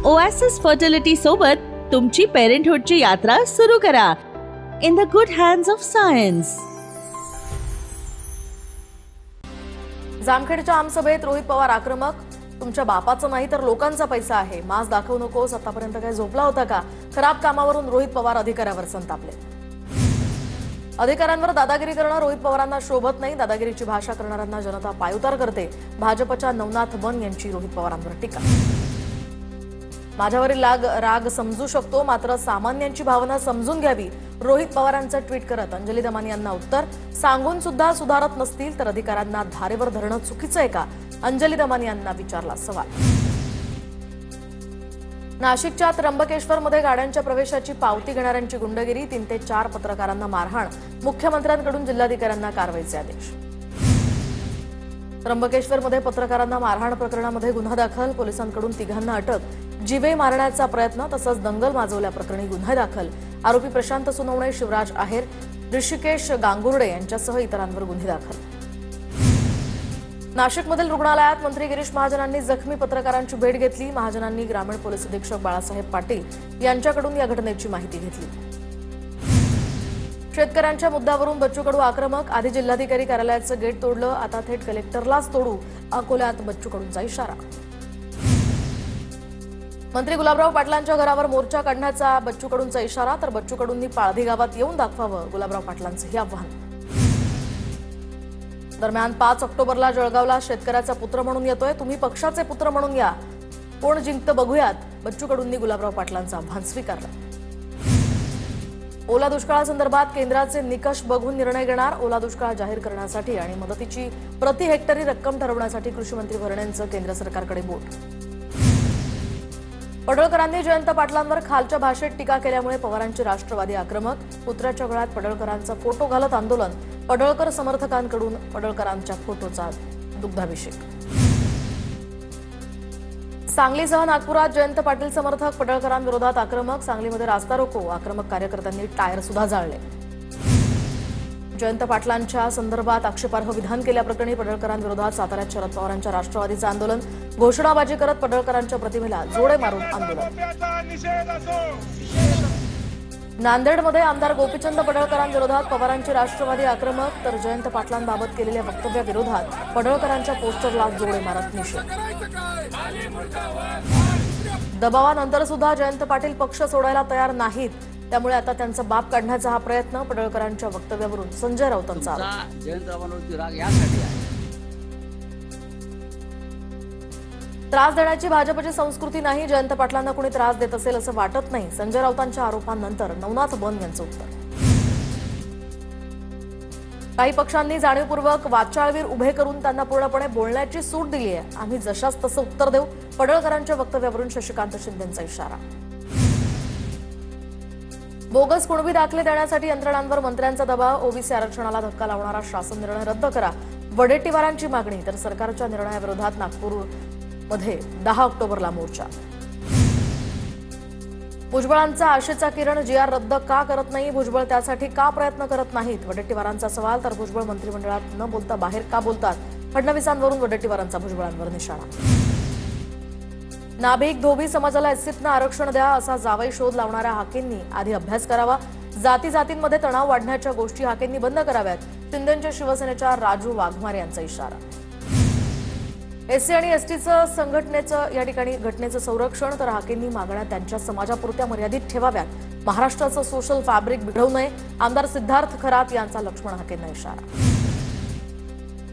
Oasis fertility सोबत तुमची पेरेंटहुडची यात्रा सुरू करा in the good hands of science. जामखेडच्या आमसभेत रोहित पवार आक्रमक, तुमच्या बापाचं नाही तर लोकांचा पैसा आहे, मास दाखवू नकोस, आतापर्यंत काय झोपला होता का? खराब कामावरून रोहित पवार अधिकाऱ्यावर संतापले। अधिकाऱ्यांवर दादागिरी करणं रोहित पवारांना शोभत नाही, दादागिरीची भाषा करणाऱ्यांना जनता पायउतार करते। भाजपच्या नवनाथ बन यांची रोहित पवारांवर टीका। माझ्यावरील राग समजू शकतो, मात्र सामान्यांची भावना समजून घ्यावी, रोहित पवारांचं ट्विट करत अंजली दमानी यांना उत्तर। सांगून सुद्धा सुधारत नसतील तर अधिकाऱ्यांना धारेवर धरणं चुकीचं आहे का? अंजली दमानी यांना विचारला सवाल। नाशिकच्या त्र्यंबकेश्वरमध्ये गाड्यांच्या प्रवेशाची पावती घेणाऱ्यांची गुंडगिरी, 3 ते 4 पत्रकारांना मारहाण, मुख्यमंत्र्यांकडून जिल्हाधिकाऱ्यांना कारवाईचे आदेश। त्र्यंबकेश्वरमध्ये पत्रकारांना मारहाण प्रकरणामध्ये गुन्हा दाखल, पोलिसांकडून 3घांना अटक, जीवे मारण्याचा प्रयत्न तसंच दंगल माजवल्याप्रकरणी गुन्हा दाखल। आरोपी प्रशांत सोनवणे, शिवराज आहेर, ऋषिकेश गांगुर्डे यांच्यासह इतरांवर गुन्हे दाखल। नाशिकमधील रुग्णालयात मंत्री गिरीश महाजनांनी जखमी पत्रकारांची भेट घेतली। महाजनांनी ग्रामीण पोलीस अधीक्षक बाळासाहेब पाटील यांच्याकडून या घटनेची माहिती घेतली। शेतकऱ्यांच्या मुद्द्यावरून बच्चू कडू आक्रमक, आधी जिल्हाधिकारी कार्यालयाचं गेट तोडलं, आता थेट कलेक्टरलाच तोडू, अकोल्यात बच्चू कडूंचा इशारा। मंत्री गुलाबराव पाटलांच्या घरावर मोर्चा काढण्याचा बच्चू कडूंचा इशारा, तर बच्चू कडूंनी पाळधी गावात येऊन दाखवावं, गुलाबराव पाटलांचं आव्हान। दरम्यान 5 ऑक्टोबरला जळगावला शेतकऱ्याचा पुत्र म्हणून येतोय, तुम्ही पक्षाचे पुत्र म्हणून या, कोण जिंकतं बघूयात, बच्चू कडूंनी गुलाबराव पाटलांचं आव्हान स्वीकारलं। ओला दुष्काळासंदर्भात केंद्राचे निकष बघून निर्णय घेणार, ओला दुष्काळ जाहीर करण्यासाठी आणि मदतीची प्रति हेक्टरी रक्कम ठरवण्यासाठी कृषी मंत्री भरणेंचं केंद्र सरकारकडे बोट। पडळकरांनी जयंत पाटलांवर खालच्या भाषेत टीका केल्यामुळे पवारांची राष्ट्रवादी आक्रमक, पुत्राच्या गळ्यात पडळकरांचा फोटो घालत आंदोलन, पडळकर समर्थकांकडून पडळकरांच्या फोटोचा दुग्धाभिषेक। सांगलीसह नागपुरात जयंत पाटील समर्थक पडळकरांविरोधात आक्रमक, सांगलीमध्ये रास्ता रोको, आक्रमक कार्यकर्त्यांनी टायर सुद्धा जाळले। जयंत पाटलांच्या संदर्भात आक्षेपार्ह विधान केल्याप्रकरणी पडळकरांविरोधात साताऱ्यात शरद पवारांच्या राष्ट्रवादीचं आंदोलन, घोषणाबाजी करत पडळकरांच्या प्रतिमेला जोडे मारून आंदोलन। नांदेडमध्ये आमदार गोपीचंद पडळकरांविरोधात पवारांची राष्ट्रवादी आक्रमक, तर जयंत पाटलांबाबत केलेल्या वक्तव्याविरोधात पडळकरांच्या पोस्टरला जोडे मारत निषेध। दबावानंतर सुद्धा जयंत पाटील पक्ष सोडायला तयार नाहीत, त्यामुळे आता त्यांचा बाप काढण्याचा हा प्रयत्न, पडळकरांच्या वक्तव्यावरून संजय राऊतांचा आरोप। जयंतरावांवरती राग यासाठी आहे, त्रास देण्याची भाजपची संस्कृती नाही, जयंत पाटलांना कोणी त्रास देत असेल असं वाटत नाही, संजय राऊतांच्या आरोपांनंतर नवनाथ बन यांचं उत्तर। काही पक्षांनी जाणीवपूर्वक वाचाळवीर उभे करून त्यांना पूर्णपणे बोलण्याची सूट दिली आहे, आम्ही जशास तसं उत्तर देऊ, पडळकरांच्या वक्तव्यावरून शशिकांत शिंदेंचा इशारा। बोगस कुणबी दाखले देण्यासाठी यंत्रणांवर मंत्र्यांचा दबाव, ओबीसी आरक्षणाला धक्का लावणारा शासन निर्णय रद्द करा, वडेट्टीवारांची मागणी, तर सरकारच्या निर्णयाविरोधात नागपूरमध्ये 10 ऑक्टोबरला मोर्चा। भुजबळांचा आशेचा किरण जीआर रद्द का करत नाही, भुजबळ त्यासाठी का प्रयत्न करत नाहीत, वडेट्टीवारांचा सवाल, तर भुजबळ मंत्रिमंडळात न बोलता बाहेर का बोलतात, फडणवीसांवरून वडेट्टीवारांचा भुजबळांवर निशाणा। नाभिक धोबी समाजाला एससीतनं आरक्षण द्या असा जावई शोध लावणाऱ्या हाकेंनी आधी अभ्यास करावा, जातीजातींमध्ये तणाव वाढण्याच्या गोष्टी हाकेंनी बंद कराव्यात, शिंदेच्या शिवसेनेच्या राजू वाघमारे यांचा इशारा। एससी आणि एसटीचं संघटनेचं या ठिकाणी घटनेचं संरक्षण, तर हाकेंनी मागण्या त्यांच्या समाजापुरत्या मर्यादित ठेवाव्यात, महाराष्ट्राचं सोशल फॅब्रिक बिघडवू नये, आमदार सिद्धार्थ खरात यांचा लक्ष्मण हाकेंना इशारा।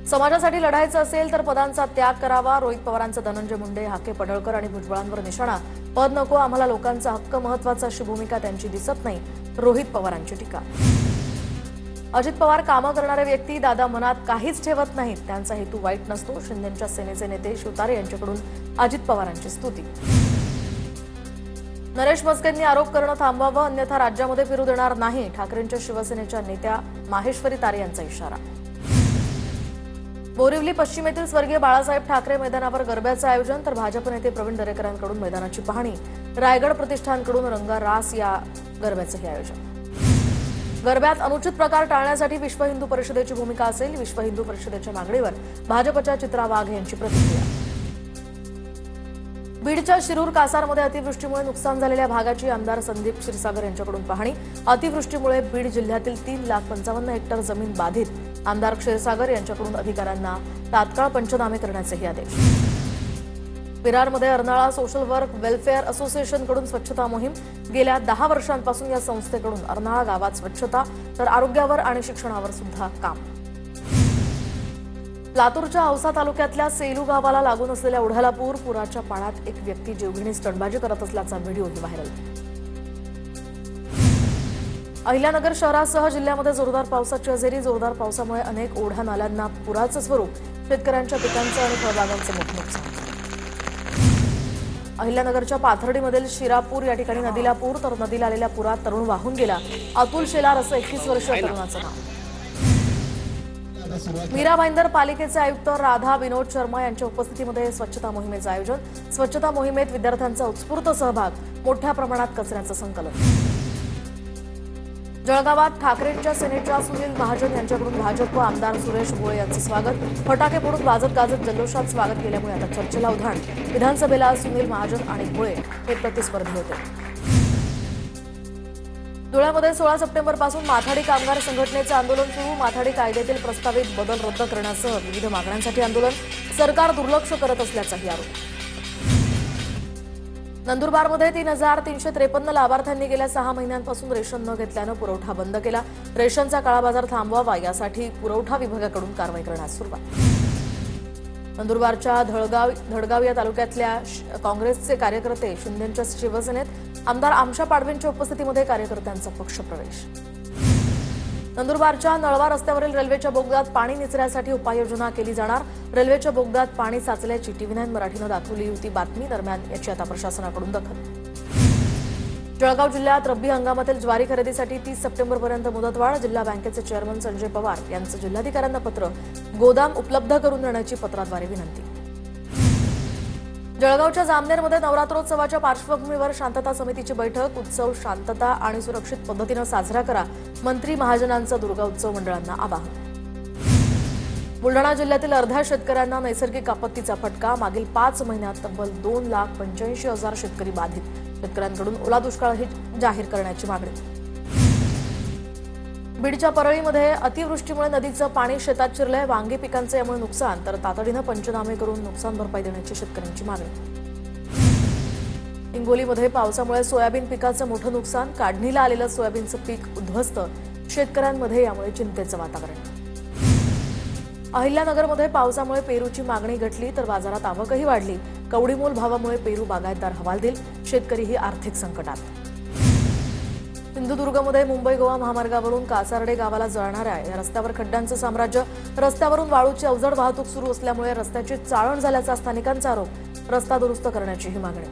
समाजासाठी लढायचं असेल तर पदांचा त्याग करावा, रोहित पवारांचं धनंजय मुंडे, हाके, पडळकर आणि भुजबळांवर निशाणा, पद नको, आम्हाला लोकांचा हक्क महत्वाचा अशी भूमिका त्यांची दिसत नाही, रोहित पवारांची टीका। अजित पवार कामं करणारे व्यक्ती, दादा मनात काहीच ठेवत नाहीत, त्यांचा हेतू वाईट नसतो, शिंदेच्या सेनेचे नेते शिवतारे यांच्याकडून अजित पवारांची स्तुती। नरेश म्हस्केंनी आरोप करणं थांबवावं, अन्यथा राज्यामध्ये फिरू देणार नाही, ठाकरेंच्या शिवसेनेच्या नेत्या माहेश्वरी तारे यांचा इशारा। बोरिवली पश्चिमेतील स्वर्गीय बाळासाहेब ठाकरे मैदानावर गरब्याचं आयोजन, तर भाजप नेते प्रवीण दरेकरांकडून मैदानाची पाहणी, रायगड प्रतिष्ठानकडून रंगारास या गरब्याचंही आयोजन। गरब्यात अनुचित प्रकार टाळण्यासाठी विश्व हिंदू परिषदेची भूमिका असेल, विश्व हिंदू परिषदेच्या मागणीवर भाजपच्या चित्रा वाघ यांची प्रतिक्रिया। बीडच्या शिरूर कासारमध्ये अतिवृष्टीमुळे नुकसान झालेल्या भागाची आमदार संदीप क्षीरसागर यांच्याकडून पाहणी। अतिवृष्टीमुळे बीड जिल्ह्यातील 3,55,000 हेक्टर जमीन बाधित। आमदार क्षीरसागर यांच्याकडून अधिकाऱ्यांना तात्काळ पंचनामे करण्याचेही आदेश। विरारमध्ये अर्नाळा सोशल वर्क वेलफेअर असोसिएशनकडून स्वच्छता मोहीम। गेल्या 10 वर्षांपासून या संस्थेकडून अर्नाळा गावात स्वच्छता तर आरोग्यावर आणि शिक्षणावर सुद्धा काम। लातूरच्या औसा तालुक्यातल्या सेलू गावाला लागून असलेल्या ओढ्याला पुराच्या पाण्यात एक व्यक्ती जीवघेणी स्टंटबाजी करत असल्याचा व्हिडिओही व्हायरल। अहिल्यानगर शहरासह जिल्ह्यामध्ये जोरदार पावसाची हजेरी। जोरदार पावसामुळे अनेक ओढ्या नाल्यांना पुराचं स्वरूप। शेतकऱ्यांच्या पिकांचं आणि फळबागांचं मोठं नुकसान। अहिल्यानगरच्या पाथर्डीमधील शिरापूर या ठिकाणी नदीला पूर तर नदीला आलेल्या पुरात तरुण वाहून गेला। अतुल शेलार असं 21 वर्षीय तरुणाचं नाव। मीरा भाईंदर पालिकेचे आयुक्त राधा विनोद शर्मा यांच्या उपस्थितीमध्ये स्वच्छता मोहिमेचं आयोजन। स्वच्छता मोहिमेत विद्यार्थ्यांचा उत्स्फूर्त सहभाग। मोठ्या प्रमाणात कचऱ्याचं संकलन। जळगावात ठाकरेंच्या सेनेच्या सुनील महाजन यांच्याकडून भाजप आमदार सुरेश भोळे यांचं स्वागत। फटाके फोडून वाजत गाजत जल्लोषात स्वागत केल्यामुळे आता चर्चेला उधाण। विधानसभेला सुनील महाजन आणि भोळे हे प्रतिस्पर्धी होते। धुळ्यामध्ये 16 सप्टेंबरपासून माथाडी कामगार संघटनेचं आंदोलन सुरू। माथाडी कायद्यातील प्रस्तावित बदल रद्द करण्यासह विविध मागण्यांसाठी आंदोलन। सरकार दुर्लक्ष करत असल्याचाही आरोप। नंदुरबारमध्ये 3,353 लाभार्थ्यांनी गेल्या 6 महिन्यांपासून रेशन न घेतल्यानं पुरवठा बंद केला। रेशनचा काळाबाजार थांबवावा यासाठी पुरवठा विभागाकडून कारवाई करण्यास सुरुवात। नंदुरबारच्या धडगाव या तालुक्यातल्या काँग्रेसचे कार्यकर्ते शिंदेंच्या शिवसेनेत। आमदार आमशा पाडवींच्या उपस्थितीमध्ये कार्यकर्त्यांचा पक्षप्रवेश। नंदुरबारच्या नळवा रस्त्यावरील रेल्वेच्या बोगद्यात पाणी निचऱ्यासाठी उपाययोजना केली जाणार। रेल्वेच्या बोगद्यात पाणी साचल्याची TV9 मराठीनं दाखवली होती बातमी। दरम्यान याची आता प्रशासनाकडून दखल। जळगाव जिल्ह्यात रब्बी हंगामातील ज्वारी खरेदीसाठी 30 सप्टेंबरपर्यंत मुदतवाढ। जिल्हा बँकेचे चेअरमन संजय पवार यांचं जिल्हाधिकाऱ्यांना पत्र। गोदाम उपलब्ध करून देण्याची पत्राद्वारे विनंती। जळगावच्या जामनेरमध्ये नवरात्रोत्सवाच्या पार्श्वभूमीवर शांतता समितीची बैठक। उत्सव शांतता आणि सुरक्षित पद्धतीनं साजरा करा। मंत्री महाजनांचं दुर्गा उत्सव मंडळांना आवाहन। बुलढाणा जिल्ह्यातील अर्ध्या शेतकऱ्यांना नैसर्गिक आपत्तीचा फटका। मागील 5 महिन्यात तब्बल 2,85,000 शेतकरी बाधित। शेतकऱ्यांकडून ओला दुष्काळही जाहीर करण्याची मागणी। बीडच्या परळीमध्ये अतिवृष्टीमुळे नदीचं पाणी शेतात शिरलंय। वांगी पिकांचं यामुळे नुकसान तर तातडीनं पंचनामे करून नुकसान भरपाई देण्याची शेतकऱ्यांची मागणी। हिंगोलीमध्ये पावसामुळे सोयाबीन पिकाचं मोठं नुकसान। काढणीला आलेलं सोयाबीनचं पीक उद्ध्वस्त। शेतकऱ्यांमध्ये यामुळे चिंतेचं वातावरण। अहिल्यानगरमध्ये पावसामुळे पेरूची मागणी घटली तर बाजारात आवकही वाढली। कवडीमोल भावामुळे पेरू बागायतदार हवालदिल। शेतकरीही आर्थिक संकटात। सिंधुदुर्गमध्ये मुंबई गोवा महामार्गावरून कासार्डे गावाला जळणाऱ्या या रस्त्यावर खड्ड्यांचं साम्राज्य। रस्त्यावरून वाळूची अवजड वाहतूक सुरू असल्यामुळे रस्त्याची चाळण झाल्याचा स्थानिकांचा आरोप। रस्ता दुरुस्त करण्याचीही मागणी।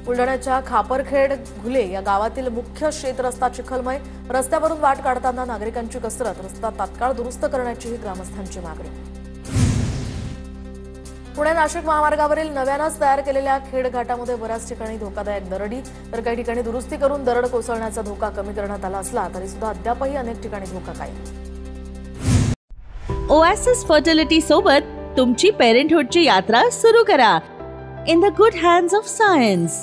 बुलढाण्याच्या खापरखेड घुले या गावातील मुख्य शेत रस्ता चिखलमय। रस्त्यावरून वाट काढताना नागरिकांची कसरत। रस्ता तात्काळ दुरुस्त करण्याचीही ग्रामस्थांची मागणी। पुणे नाशिक महामार्गावरील नव्यानंच तयार केलेल्या खेड घाटामध्ये बऱ्याच ठिकाणी धोकादायक दरडी तर काही ठिकाणी दुरुस्ती करून दरड कोसळण्याचा धोका कमी करण्यात आला असला तरी सुद्धा अद्यापही अनेक ठिकाणी धोका कायम। ओएसिस फर्टिलिटी सोबत तुमची पेरेंटहुडची यात्रा सुरू करा in the good hands of science.